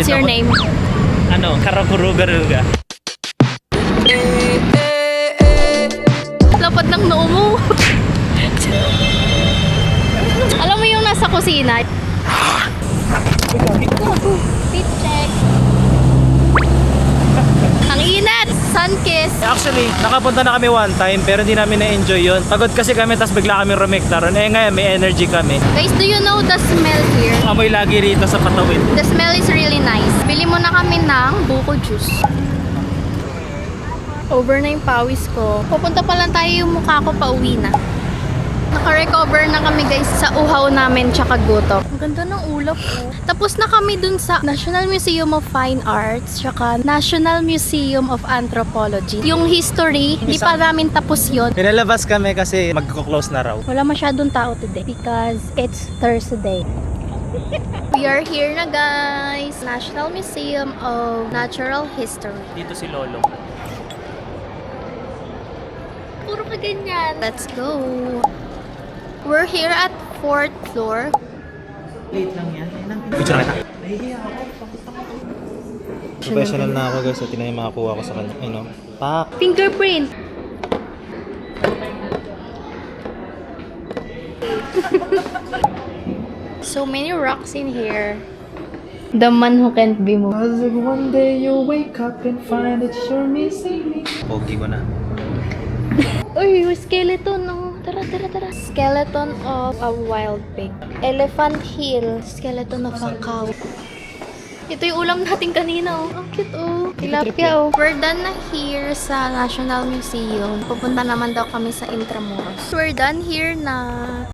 What's your name? Ano, Karakurugaruga. Lapad ng noo mo. Alam mo yung nasa kusina? Fit check. Ang inat! Sun kiss! Actually, nakapunta na kami one time pero hindi namin na-enjoy yun. Pagod kasi kami tapos bigla kami rumektaron. Eh ngayon may energy kami. Guys, do you know the smell here? Amoy lagi rito sa Patawid. The smell is really nice. Bili mo na kami ng buko juice. Over na yung pawis ko. Pupunta pa lang tayo yung mukha ko pa uwi na. Naka-recover na kami guys sa uhaw namin tsaka gutom. Ang ganda ng ulap ko. Tapos na kami dun sa National Museum of Fine Arts tsaka National Museum of Anthropology. Yung history, di pa namin tapos yun. Pinalabas kami kasi magko-close na raw. Wala masyadong tao today because it's Thursday. We are here na guys. National Museum of Natural History. Dito si Lolo. Puro ka ganyan. Let's go. We're here at 4th floor. Late lang yan. Picture na kita. Professional na ako guys. At tina yung makakuha ko sa kanya. Ay no. Pak! Fingerprint. So many rocks in here. The man who can't be moved. Cause if one day you wake up and find that you're missing me. Pogi ko na. Uy, skeleton no. Tara, tara, tara. Skeleton of a wild pig. Elephant Hill. Skeleton of a cow. Ito yung ulam natin kanina oh. Ang cute oh. Tilapia oh. We're done na here sa National Museum. Pupunta naman daw kami sa Intramuros. We're done here na.